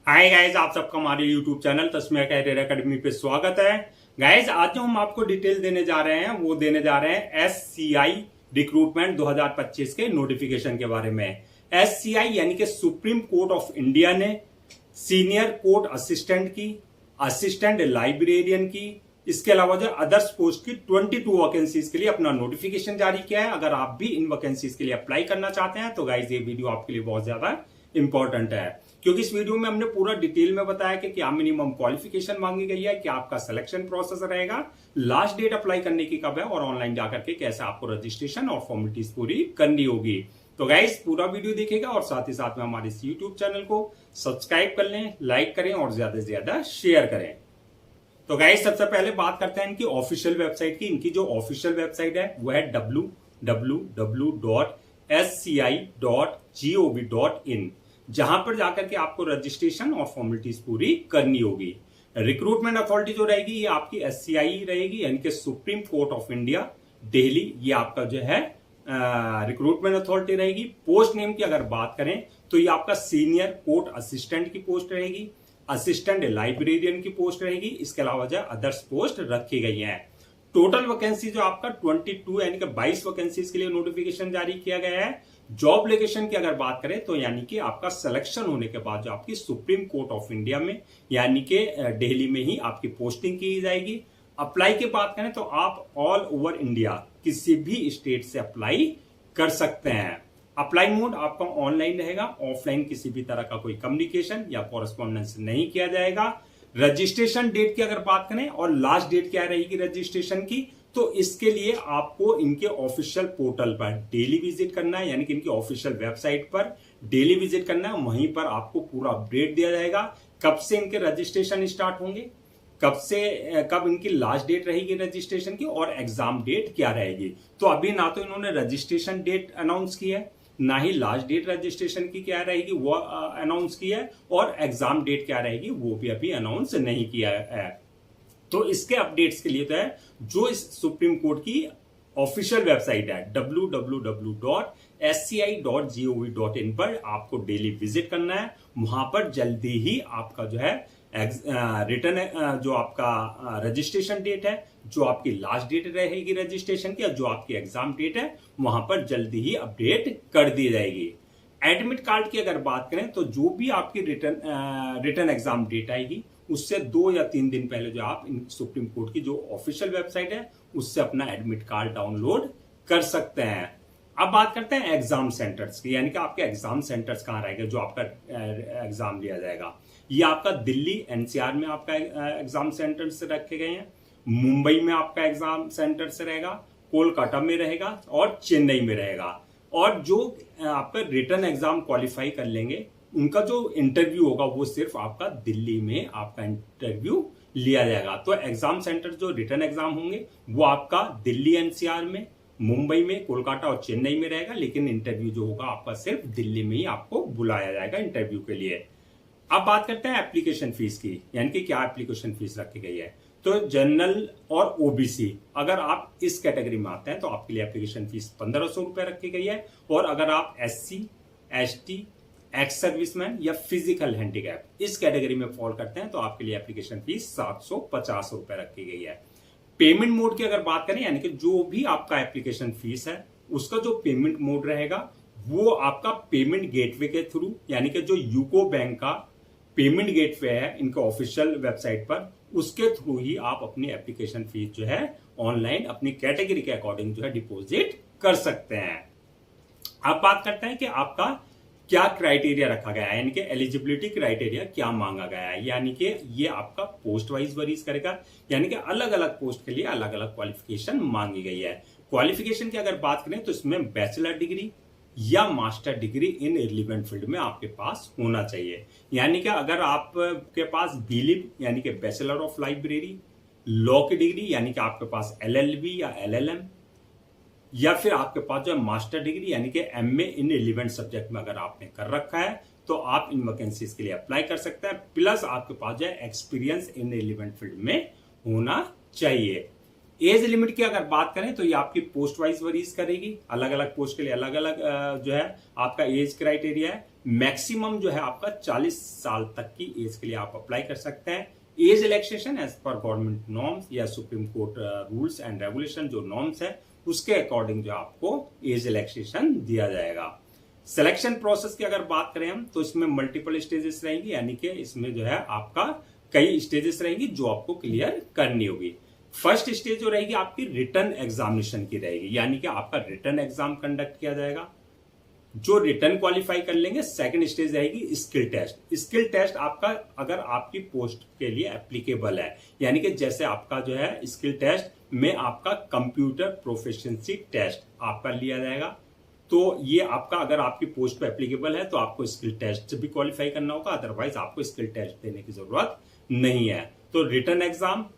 Hi guys, आप सबका हमारे YouTube channel Tasmiya career academy पे स्वागत है। गाइज, आज जो हम आपको डिटेल देने जा रहे हैं वो देने जा रहे हैं SCI रिक्रूटमेंट 2025 के नोटिफिकेशन के बारे में। SCI यानी कि सुप्रीम कोर्ट ऑफ इंडिया ने सीनियर कोर्ट असिस्टेंट की, असिस्टेंट लाइब्रेरियन की, इसके अलावा जो अदर्स पोस्ट की 22 वैकेंसीज के लिए अपना नोटिफिकेशन जारी किया है। अगर आप भी इन वैकेंसीज के लिए अप्लाई करना चाहते हैं तो गाइज ये वीडियो आपके लिए बहुत ज्यादा इंपॉर्टेंट है, क्योंकि इस वीडियो में हमने पूरा डिटेल में बताया कि क्या मिनिमम क्वालिफिकेशन मांगी गई है, क्या आपका सिलेक्शन प्रोसेस रहेगा, लास्ट डेट अप्लाई करने की कब है और ऑनलाइन जाकर के कैसे आपको रजिस्ट्रेशन और फॉर्मेलिटीज पूरी करनी होगी। तो गाइस पूरा वीडियो देखेगा और साथ ही साथ में हमारे इस यूट्यूब चैनल को सब्सक्राइब कर लें, लाइक करें और ज्यादा से ज्यादा शेयर करें। तो गाइस सबसे पहले बात करते हैं इनकी ऑफिशियल वेबसाइट की। इनकी जो ऑफिशियल वेबसाइट है वो है www.sci.gov.in, जहां पर जाकर के आपको रजिस्ट्रेशन और फॉर्मेलिटीज पूरी करनी होगी। रिक्रूटमेंट अथॉरिटी जो रहेगी ये आपकी SCI रहेगी, यानी कि supreme court of India Delhi, ये आपका जो है रिक्रूटमेंट अथॉरिटी रहेगी। पोस्ट नेम की अगर बात करें तो ये आपका सीनियर कोर्ट असिस्टेंट की पोस्ट रहेगी, असिस्टेंट लाइब्रेरियन की पोस्ट रहेगी, इसके अलावा जो अदर्स पोस्ट रखी गई हैं। टोटल वैकेंसी जो आपका 22 यानी कि 22 वैकेंसीज के लिए नोटिफिकेशन जारी किया गया है। जॉब लोकेशन की अगर बात करें तो यानी कि आपका सिलेक्शन होने के बाद जो आपकी सुप्रीम कोर्ट ऑफ इंडिया में यानी कि दिल्ली में ही आपकी पोस्टिंग की जाएगी। अप्लाई की बात करें तो आप ऑल ओवर इंडिया किसी भी स्टेट से अप्लाई कर सकते हैं। अप्लाई मोड आपका ऑनलाइन रहेगा, ऑफलाइन किसी भी तरह का कोई कम्युनिकेशन या कॉरेस्पॉन्डेंस नहीं किया जाएगा। रजिस्ट्रेशन डेट की अगर बात करें और लास्ट डेट क्या रहेगी रजिस्ट्रेशन की, तो इसके लिए आपको इनके ऑफिशियल पोर्टल पर डेली विजिट करना है, यानी कि इनकी ऑफिशियल वेबसाइट पर डेली विजिट करना है। वहीं पर आपको पूरा अपडेट दिया जाएगा कब से इनके रजिस्ट्रेशन स्टार्ट होंगे, कब इनकी लास्ट डेट रहेगी रजिस्ट्रेशन की और एग्जाम डेट क्या रहेगी। तो अभी ना तो इन्होंने रजिस्ट्रेशन डेट अनाउंस की है, ना ही लास्ट डेट रजिस्ट्रेशन की क्या रहेगी वो अनाउंस की है, और एग्जाम डेट क्या रहेगी वो भी अभी अनाउंस नहीं किया है। तो इसके अपडेट्स के लिए तो है जो इस सुप्रीम कोर्ट की ऑफिशियल वेबसाइट है www.sci.gov.in पर आपको डेली विजिट करना है। वहां पर जल्दी ही आपका जो है रिटर्न जो आपका रजिस्ट्रेशन डेट है, जो आपकी लास्ट डेट रहेगी रजिस्ट्रेशन की, जो आपकी एग्जाम डेट है, वहां पर जल्दी ही अपडेट कर दी जाएगी। एडमिट कार्ड की अगर बात करें तो जो भी आपकी रिटर्न एग्जाम डेट आएगी उससे 2 या 3 दिन पहले जो आप सुप्रीम कोर्ट की जो ऑफिशियल वेबसाइट है उससे अपना एडमिट कार्ड डाउनलोड कर सकते हैं। अब बात करते हैं एग्जाम सेंटर्स की, यानी कि आपके एग्जाम सेंटर्स कहाँ रहेंगे जो आपका एग्जाम लिया जाएगा। ये आपका दिल्ली NCR में आपका एग्जाम सेंटर्स रखे गए हैं, मुंबई में आपका एग्जाम सेंटर्स रहेगा, कोलकाता में रहेगा और चेन्नई में रहेगा। और जो आपका रिटर्न एग्जाम क्वालिफाई कर लेंगे उनका जो इंटरव्यू होगा वो सिर्फ आपका दिल्ली में आपका इंटरव्यू लिया जाएगा। तो एग्जाम सेंटर जो रिटर्न एग्जाम होंगे वो आपका दिल्ली NCR में, मुंबई में, कोलकाता और चेन्नई में रहेगा, लेकिन इंटरव्यू जो होगा आपका सिर्फ दिल्ली में ही आपको बुलाया जाएगा इंटरव्यू के लिए। अब बात करते हैं एप्लीकेशन फीस की, यानी कि क्या एप्लीकेशन फीस रखी गई है। तो जनरल और OBC अगर आप इस कैटेगरी में आते हैं तो आपके लिए एप्लीकेशन फीस 1500 रुपए रखी गई है, और अगर आप SC, ST, एक्स सर्विसमैन या फिजिकल हैंडीकैप इस कैटेगरी में फॉल करते हैं तो आपके लिए एप्लीकेशन फीस 750 रुपए रखी गई है। पेमेंट मोड की अगर बात करें, यानी कि जो भी आपका एप्लीकेशन फीस है उसका जो पेमेंट मोड रहेगा वो आपका पेमेंट गेटवे के थ्रू, यानी कि जो यूको बैंक का पेमेंट गेटवे है इनके ऑफिशियल वेबसाइट पर, उसके थ्रू ही आप अपनी एप्लीकेशन फीस जो है ऑनलाइन अपनी कैटेगरी के अकॉर्डिंग जो है डिपॉजिट कर सकते हैं। अब बात करते हैं कि आपका क्या क्राइटेरिया रखा गया है, यानी कि एलिजिबिलिटी क्राइटेरिया क्या मांगा गया है। यानी कि ये आपका पोस्ट वाइज वरीज करेगा, यानी कि अलग अलग पोस्ट के लिए अलग अलग क्वालिफिकेशन मांगी गई है। क्वालिफिकेशन की अगर बात करें तो इसमें बैचलर डिग्री या master degree in relevant field में आपके पास होना चाहिए। यानी कि अगर आपके पास बीलिब यानी कि बैचलर ऑफ लाइब्रेरी, लॉ की डिग्री यानी कि आपके पास LLB या LLM, या फिर आपके पास जो है मास्टर डिग्री यानी कि MA इन रिलेवेंट सब्जेक्ट में अगर आपने कर रखा है तो आप इन वैकेंसीज के लिए अप्लाई कर सकते हैं। प्लस आपके पास जो है एक्सपीरियंस इन रिलेवेंट फील्ड में होना चाहिए। एज लिमिट की अगर बात करें तो ये आपकी पोस्ट वाइज वरीज करेगी, अलग अलग पोस्ट के लिए अलग अलग जो है आपका एज क्राइटेरिया है। मैक्सिमम जो है आपका 40 साल तक की एज के लिए आप अप्लाई कर सकते हैं। Age relaxation age per government norms या supreme court rules and regulation जो नॉर्म्स है उसके अकॉर्डिंग जो आपको एज रिलैक्सेशन दिया जाएगा। सिलेक्शन प्रोसेस की अगर बात करें हम तो इसमें मल्टीपल स्टेजेस रहेंगी, यानी कि इसमें जो है आपका कई स्टेजेस रहेंगी जो आपको क्लियर करनी होगी। फर्स्ट स्टेज जो रहेगी आपकी रिटन एग्जामिनेशन की रहेगी, यानी कि आपका रिटन एग्जाम कंडक्ट किया जाएगा। जो रिटर्न क्वालिफाई कर लेंगे सेकंड स्टेज रहेगी स्किल टेस्ट। स्किल टेस्ट आपका अगर आपकी पोस्ट के लिए एप्लीकेबल है, यानी कि जैसे आपका जो है स्किल टेस्ट में आपका कंप्यूटर प्रोफिशिएंसी टेस्ट आपका लिया जाएगा, तो ये आपका अगर आपकी पोस्ट पे एप्लीकेबल है तो आपको स्किल टेस्ट से भी क्वालिफाई करना होगा, अदरवाइज आपको स्किल टेस्ट देने की जरूरत नहीं है। तो written examination,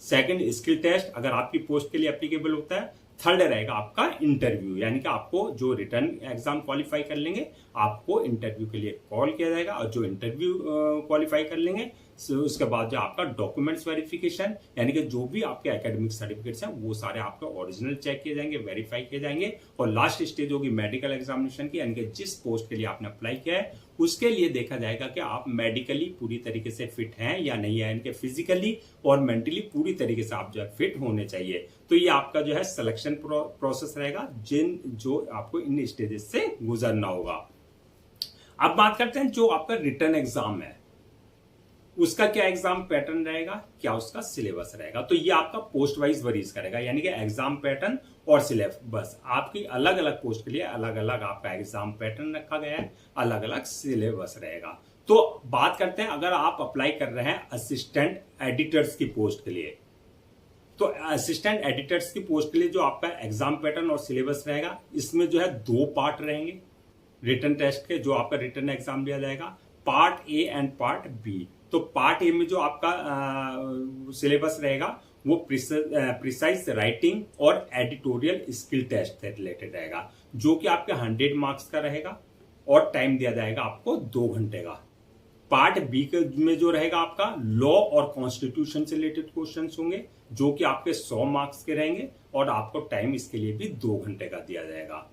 second skill test अगर आपकी पोस्ट के लिए एप्लीकेबल होता है, थर्ड रहेगा आपका इंटरव्यू, यानी कि आपको जो रिटर्न एग्जाम क्वालिफाई कर लेंगे आपको इंटरव्यू के लिए कॉल किया जाएगा, और जो इंटरव्यू क्वालिफाई कर लेंगे उसके बाद जो आपका डॉक्यूमेंट्स वेरिफिकेशन, यानी कि जो भी आपके एकेडमिक सर्टिफिकेट्स हैं वो सारे आपके ओरिजिनल चेक किए जाएंगे, वेरीफाई किए जाएंगे। और लास्ट स्टेज होगी मेडिकल एग्जामिनेशन की, यानी कि जिस पोस्ट के लिए आपने अप्लाई किया है उसके लिए देखा जाएगा कि आप मेडिकली पूरी तरीके से फिट हैं या नहीं है, यानी कि फिजिकली और मेंटली पूरी तरीके से आप जो है फिट होने चाहिए। तो ये आपका जो है सिलेक्शन प्रोसेस रहेगा जो आपको इन स्टेजेस से गुजरना होगा। अब बात करते हैं जो आपका रिटर्न एग्जाम है उसका क्या एग्जाम पैटर्न रहेगा, क्या उसका सिलेबस रहेगा। तो ये आपका पोस्ट वाइज वरीज करेगा, यानी कि एग्जाम पैटर्न और सिलेबस आपकी अलग अलग पोस्ट के लिए अलग अलग आपका एग्जाम पैटर्न रखा गया है, अलग अलग सिलेबस रहेगा। तो बात करते हैं अगर आप अप्लाई कर रहे हैं असिस्टेंट एडिटर्स की पोस्ट के लिए, तो असिस्टेंट एडिटर्स की पोस्ट के लिए जो आपका एग्जाम पैटर्न और सिलेबस रहेगा इसमें जो है 2 पार्ट रहेंगे रिटर्न टेस्ट के, जो आपका रिटर्न एग्जाम लिया जाएगा, part A and part B. तो पार्ट ए में जो आपका सिलेबस रहेगा वो प्रिसाइज राइटिंग और एडिटोरियल स्किल टेस्ट से रिलेटेड रहेगा, जो कि आपके 100 मार्क्स का रहेगा और टाइम दिया जाएगा आपको 2 घंटे का। पार्ट बी में जो रहेगा आपका लॉ और कॉन्स्टिट्यूशन से रिलेटेड क्वेश्चंस होंगे, जो कि आपके 100 मार्क्स के रहेंगे और आपको टाइम इसके लिए भी 2 घंटे का दिया जाएगा।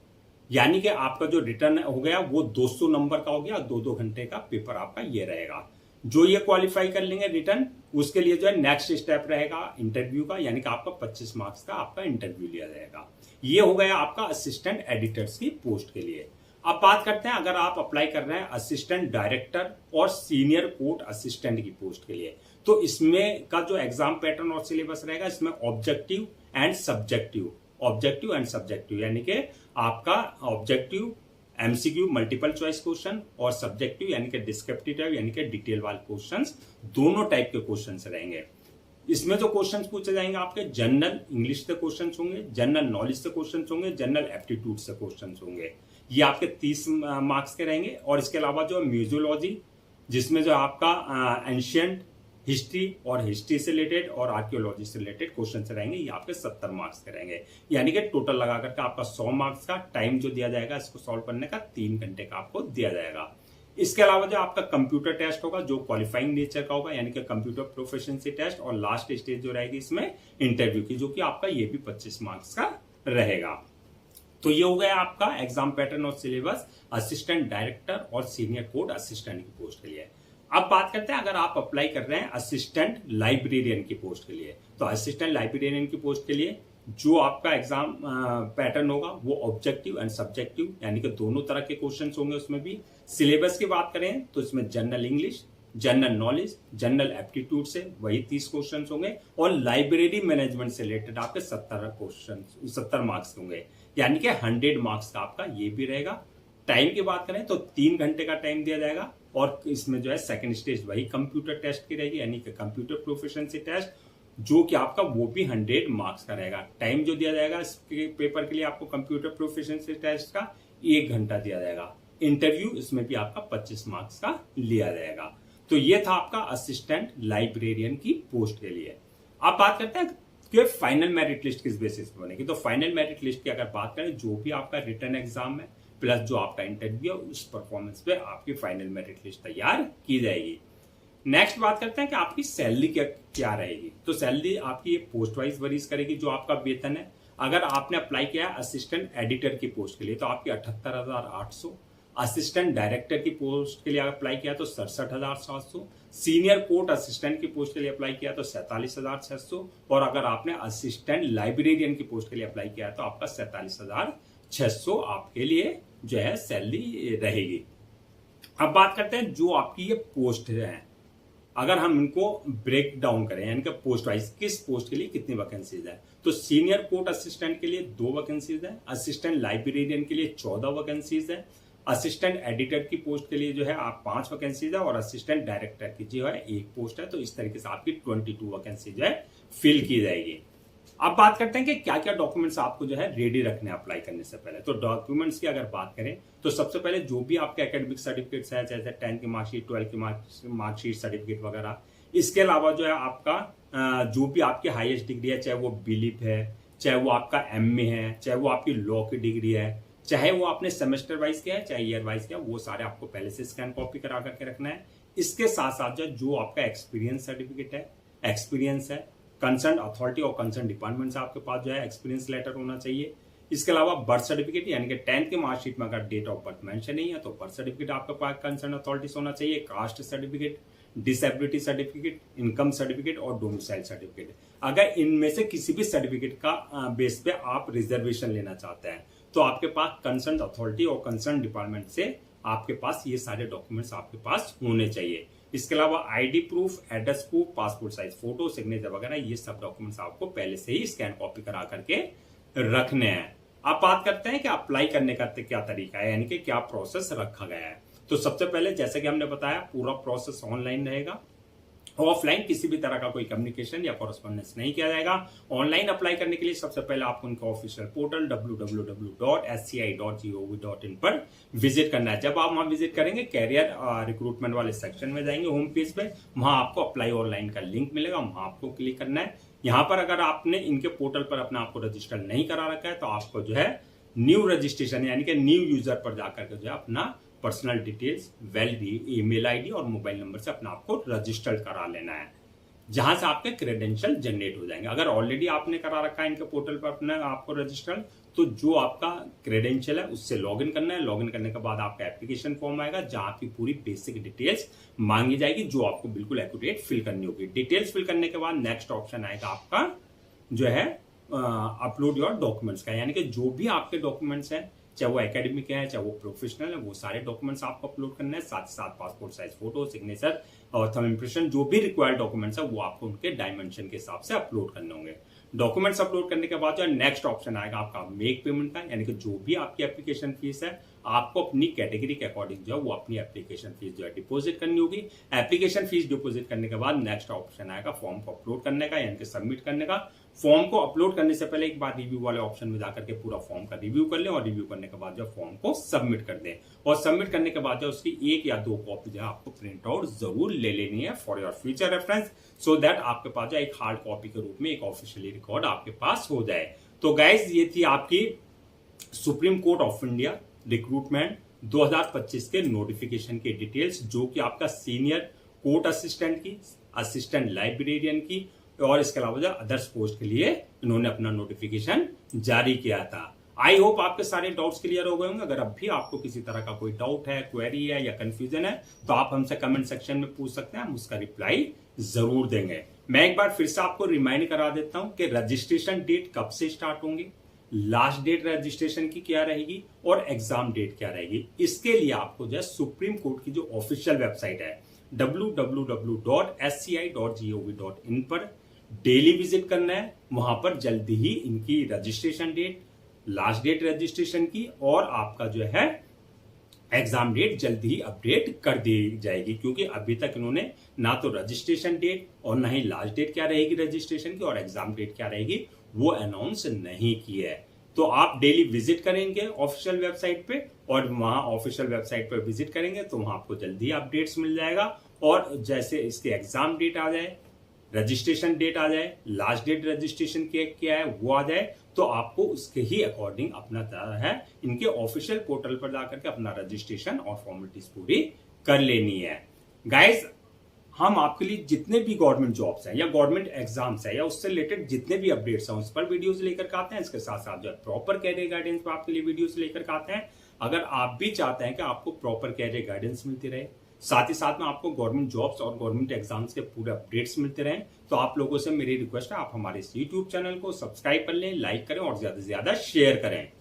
यानी कि आपका जो रिटर्न हो गया वो 200 नंबर का हो गया, 2-2 घंटे का पेपर आपका ये रहेगा। जो ये क्वालिफाई कर लेंगे रिटर्न, उसके लिए जो है नेक्स्ट स्टेप रहेगा इंटरव्यू का, यानी कि आपका 25 मार्क्स का आपका इंटरव्यू लिया जाएगा। ये हो गया आपका असिस्टेंट एडिटर्स की पोस्ट के लिए। अब बात करते हैं अगर आप अप्लाई कर रहे हैं असिस्टेंट डायरेक्टर और सीनियर कोर्ट असिस्टेंट की पोस्ट के लिए, तो इसमें का जो एग्जाम पैटर्न और सिलेबस रहेगा इसमें ऑब्जेक्टिव एंड सब्जेक्टिव, यानी कि आपका objective MCQ multiple choice question और सब्जेक्टिव यानी कि डिस्क्रिप्टिव यानी कि डिटेल वाले क्वेश्चंस, दोनों टाइप के क्वेश्चंस रहेंगे। इसमें जो क्वेश्चंस पूछे जाएंगे आपके जनरल इंग्लिश से क्वेश्चंस होंगे, जनरल नॉलेज से क्वेश्चंस होंगे, जनरल एप्टीट्यूड से क्वेश्चंस होंगे। ये आपके 30 मार्क्स के रहेंगे। और इसके अलावा जो म्यूजियोलॉजी, जिसमें जो आपका एंशियंट हिस्ट्री और हिस्ट्री से रिलेटेड और आर्कियोलॉजी से रिलेटेड क्वेश्चन रहेंगे, ये आपके 70 मार्क्स के रहेंगे। यानी कि टोटल लगा करके आपका 100 मार्क्स का टाइम जो दिया जाएगा इसको सॉल्व करने का 3 घंटे का आपको दिया जाएगा। इसके अलावा जो आपका कंप्यूटर टेस्ट होगा जो क्वालिफाइंग नेचर का होगा, यानी कि कंप्यूटर प्रोफिशिएंसी टेस्ट, और लास्ट स्टेज जो रहेगी इसमें इंटरव्यू की, जो कि आपका ये भी 25 मार्क्स का रहेगा। तो ये हो गया आपका एग्जाम पैटर्न और सिलेबस असिस्टेंट डायरेक्टर और सीनियर कोर्ट असिस्टेंट की पोस्ट के लिए। अब बात करते हैं अगर आप अप्लाई कर रहे हैं असिस्टेंट लाइब्रेरियन की पोस्ट के लिए, तो असिस्टेंट लाइब्रेरियन की पोस्ट के लिए जो आपका एग्जाम पैटर्न होगा वो ऑब्जेक्टिव एंड सब्जेक्टिव, यानी कि दोनों तरह के क्वेश्चंस होंगे उसमें भी। सिलेबस की बात करें तो इसमें general English, general knowledge, general aptitude से वही 30 क्वेश्चन होंगे, और लाइब्रेरी मैनेजमेंट से रिलेटेड आपके 70 मार्क्स होंगे, यानी कि 100 मार्क्स का आपका ये भी रहेगा। टाइम की बात करें तो 3 घंटे का टाइम दिया जाएगा, और इसमें जो है सेकंड स्टेज वही कंप्यूटर टेस्ट की रहेगी, यानी कि कंप्यूटर प्रोफिशिएंसी टेस्ट, जो कि आपका वो भी 100 मार्क्स का रहेगा। टाइम जो दिया जाएगा इसके पेपर के लिए आपको कंप्यूटर प्रोफिशिएंसी टेस्ट का 1 घंटा दिया जाएगा। इंटरव्यू इसमें भी आपका 25 मार्क्स का लिया जाएगा। तो ये था आपका असिस्टेंट लाइब्रेरियन की पोस्ट के लिए। अब बात करते हैं कि फाइनल मेरिट लिस्ट किस बेसिस पे बनेगी। तो फाइनल मेरिट लिस्ट की अगर बात करें, जो भी आपका रिटन एग्जाम है प्लस जो आपका इंटरव्यू है उस परफॉर्मेंस पे आपकी फाइनल मेरिट लिस्ट तैयार की जाएगी। नेक्स्ट बात करते हैं कि आपकी सैलरी क्या रहेगी। तो सैलरी आपकी पोस्ट वाइज वरीज करेगी। जो आपका वेतन है, अगर आपने अप्लाई किया असिस्टेंट एडिटर की पोस्ट के लिए तो आपकी 78,800, असिस्टेंट डायरेक्टर की पोस्ट के लिए अप्लाई किया तो 67,700, सीनियर कोर्ट असिस्टेंट की पोस्ट के लिए अप्लाई किया तो 47,600, और अगर आपने असिस्टेंट लाइब्रेरियन की पोस्ट के लिए अप्लाई किया तो आपका 47,600 आपके लिए जो है सैलरी रहेगी। अब बात करते हैं जो आपकी ये पोस्ट है, अगर हम इनको ब्रेक डाउन करें यानी कि पोस्ट वाइज किस पोस्ट के लिए कितनी वैकेंसीज है, तो सीनियर कोर्ट असिस्टेंट के लिए 2 वैकेंसीज है, असिस्टेंट लाइब्रेरियन के लिए 14 वैकेंसीज है, असिस्टेंट एडिटर की पोस्ट के लिए जो है आप 5 वैकेंसीज है, और असिस्टेंट डायरेक्टर की जो है 1 पोस्ट है। तो इस तरीके से आपकी 22 वैकेंसी जो है फिल की जाएगी। अब बात करते हैं कि क्या क्या डॉक्यूमेंट्स आपको जो है रेडी रखने अप्लाई करने से पहले। तो डॉक्यूमेंट्स की अगर बात करें तो सबसे पहले जो भी आपके एकेडमिक सर्टिफिकेट्स है, जैसे 10th की मार्कशीट, 12th की मार्कशीट सर्टिफिकेट वगैरह, इसके अलावा जो है आपका जो भी आपकी हाईएस्ट डिग्री है, चाहे वो बीलिप है, चाहे वो आपका एमए है, चाहे वो आपकी लॉ की डिग्री है, चाहे वो आपने सेमेस्टर वाइज किया है, चाहे ईयर वाइज किया, वो सारे आपको पहले से स्कैन कॉपी करा करके रखना है। इसके साथ साथ जो आपका एक्सपीरियंस सर्टिफिकेट है, एक्सपीरियंस है, कंसर्न अथॉरिटी और कंसर्न डिपार्टमेंट से आपके पास जो है एक्सपीरियंस लेटर होना चाहिए। इसके अलावा बर्थ सर्टिफिकेट, यानी कि 10th की मार्कशीट में अगर डेट ऑफ बर्थ मेंशन नहीं है तो बर्थ सर्टिफिकेट आपके पास कंसर्न अथॉरिटी से होना चाहिए। Caste certificate, disability certificate, income certificate और डोमिसाइल सर्टिफिकेट। अगर इनमें से किसी भी सर्टिफिकेट का बेस पे आप रिजर्वेशन लेना चाहते हैं तो आपके पास कंसर्न अथॉरिटी और कंसर्न डिपार्टमेंट से आपके पास ये सारे डॉक्यूमेंट्स आपके पास होने चाहिए। इसके अलावा ID proof, address proof, passport size photo, signature वगैरह, ये सब डॉक्यूमेंट्स आपको पहले से ही स्कैन कॉपी करा करके रखने हैं। आप बात करते हैं कि अप्लाई करने का क्या तरीका है, यानी कि क्या प्रोसेस रखा गया है। तो सबसे पहले जैसे कि हमने बताया पूरा प्रोसेस ऑनलाइन रहेगा, ऑफलाइन किसी भी तरह का कोई कम्युनिकेशन या कॉरेस्पॉन्डेंस नहीं किया जाएगा। ऑनलाइन अप्लाई करने के लिए सबसे पहले आपको उनका ऑफिशियल पोर्टल www.sci.gov.in पर विजिट करना है। जब आप वहां विजिट करेंगे, कैरियर रिक्रूटमेंट वाले सेक्शन में जाएंगे, होम पेज पे, वहां आपको अप्लाई ऑनलाइन का लिंक मिलेगा, वहां आपको क्लिक करना है। यहाँ पर अगर आपने इनके पोर्टल पर अपने आपको रजिस्टर नहीं करा रखा है तो आपको जो है न्यू रजिस्ट्रेशन यानी कि न्यू यूजर पर जाकर के जो है अपना personal details, valid email ID और मोबाइल नंबर से अपना आपको रजिस्टर करा लेना है, जहां से आपके क्रेडेंशियल जनरेट हो जाएंगे। अगर ऑलरेडी आपने करा रखा है इनके पोर्टल पर अपने आपको रजिस्टर, तो जो आपका क्रेडेंशियल है उससे लॉगिन करना है। लॉगिन करने के बाद आपका एप्लीकेशन फॉर्म आएगा जहां आपकी पूरी बेसिक डिटेल्स मांगी जाएगी, जो आपको बिल्कुल एक्यूरेट फिल करनी होगी। डिटेल्स फिल करने के बाद नेक्स्ट ऑप्शन आएगा आपका जो है अपलोड योर डॉक्यूमेंट्स का, यानी कि जो भी आपके डॉक्यूमेंट्स हैं, चाहे वो एकेडमिक है चाहे वो प्रोफेशनल है, वो सारे डॉक्यूमेंट्स आपको अपलोड करना है। साथ ही साथ पासपोर्ट साइज फोटो, सिग्नेचर और थंब इंप्रेशन, जो भी रिक्वायर्ड डॉक्यूमेंट्स है वो आपको उनके डायमेंशन के हिसाब से अपलोड करने होंगे। डॉक्यूमेंट्स अपलोड करने के बाद जो है नेक्स्ट ऑप्शन आएगा आपका मेक पेमेंट का, यानी कि जो भी आपकी एप्लीकेशन फीस है आपको अपनी कैटेगरी के अकॉर्डिंग जो है वो अपनी एप्लीकेशन फीस जो है डिपॉजिट करनी होगी। एप्लीकेशन फीस डिपॉजिट करने के बाद नेक्स्ट ऑप्शन आएगा फॉर्म को अपलोड करने का, यानी कि सबमिट करने का। फॉर्म को अपलोड करने से पहले एक बार रिव्यू वाले ऑप्शन में जाकर के पूरा फॉर्म का रिव्यू कर लें, और रिव्यू करने के बाद जो फॉर्म को सबमिट कर दें, और सबमिट करने के बाद जो उसकी 1 या 2 कॉपी जो है आपको प्रिंट आउट जरूर ले लेनी है for your future reference, so that आपके पास जो एक हार्ड कॉपी के रूप में एक ऑफिशियली रिकॉर्ड आपके पास हो जाए। तो गाइज ये थी आपकी supreme court of India recruitment 2025 के नोटिफिकेशन की डिटेल्स, जो कि आपका सीनियर कोर्ट असिस्टेंट की, असिस्टेंट लाइब्रेरियन की और इसके अलावा जो अदर्स पोस्ट के लिए इन्होंने अपना नोटिफिकेशन जारी किया था। आई होप आपके सारे डाउट्स क्लियर हो गए होंगे। अगर अब भी आपको किसी तरह का कोई डाउट है, क्वेरी है या कंफ्यूजन है तो आप हमसे कमेंट सेक्शन में पूछ सकते हैं, हम उसका रिप्लाई जरूर देंगे। मैं एक बार फिर से आपको रिमाइंड करा देता हूं कि रजिस्ट्रेशन डेट कब से स्टार्ट होंगी, लास्ट डेट रजिस्ट्रेशन की क्या रहेगी और एग्जाम डेट क्या रहेगी। इसके लिए आपको जो है सुप्रीम कोर्ट की जो ऑफिशियल वेबसाइट है www.sci.gov.in पर डेली विजिट करना है। वहां पर जल्दी ही इनकी registration date, last date registration की और आपका जो है एग्जाम डेट जल्दी ही अपडेट कर दी जाएगी, क्योंकि अभी तक इन्होंने ना तो रजिस्ट्रेशन डेट और ना ही लास्ट डेट क्या रहेगी रजिस्ट्रेशन की और एग्जाम डेट क्या रहेगी वो अनाउंस नहीं की है। तो आप डेली विजिट करेंगे ऑफिशियल वेबसाइट पे, और वहां ऑफिशियल वेबसाइट पर विजिट करेंगे तो वहां आपको जल्दी अपडेट्स मिल जाएगा। और जैसे इसके एग्जाम डेट आ जाए, रजिस्ट्रेशन डेट आ जाए, लास्ट डेट रजिस्ट्रेशन क्या है वो आ जाए, तो आपको उसके ही अकॉर्डिंग अपना है इनके ऑफिशियल पोर्टल पर जाकर के अपना रजिस्ट्रेशन और फॉर्मेलिटीज पूरी कर लेनी है। गाइज, हम आपके लिए जितने भी गवर्नमेंट जॉब्स हैं या गवर्नमेंट एग्जाम्स है या उससे रिलेटेड जितने भी अपडेट्स हैं उस पर वीडियोस लेकर के आते हैं। इसके साथ साथ जो है प्रॉपर कैरियर गाइडेंस पर आपके लिए वीडियोस लेकर के आते हैं। अगर आप भी चाहते हैं कि आपको प्रॉपर कैरियर गाइडेंस मिलती रहे, साथ ही साथ में आपको गवर्नमेंट जॉब्स और गवर्नमेंट एग्जाम्स के पूरे अपडेट्स मिलते रहें, तो आप लोगों से मेरी रिक्वेस्ट है, आप हमारे इस यूट्यूब चैनल को सब्सक्राइब कर लें, लाइक करें और ज्यादा से ज्यादा शेयर करें।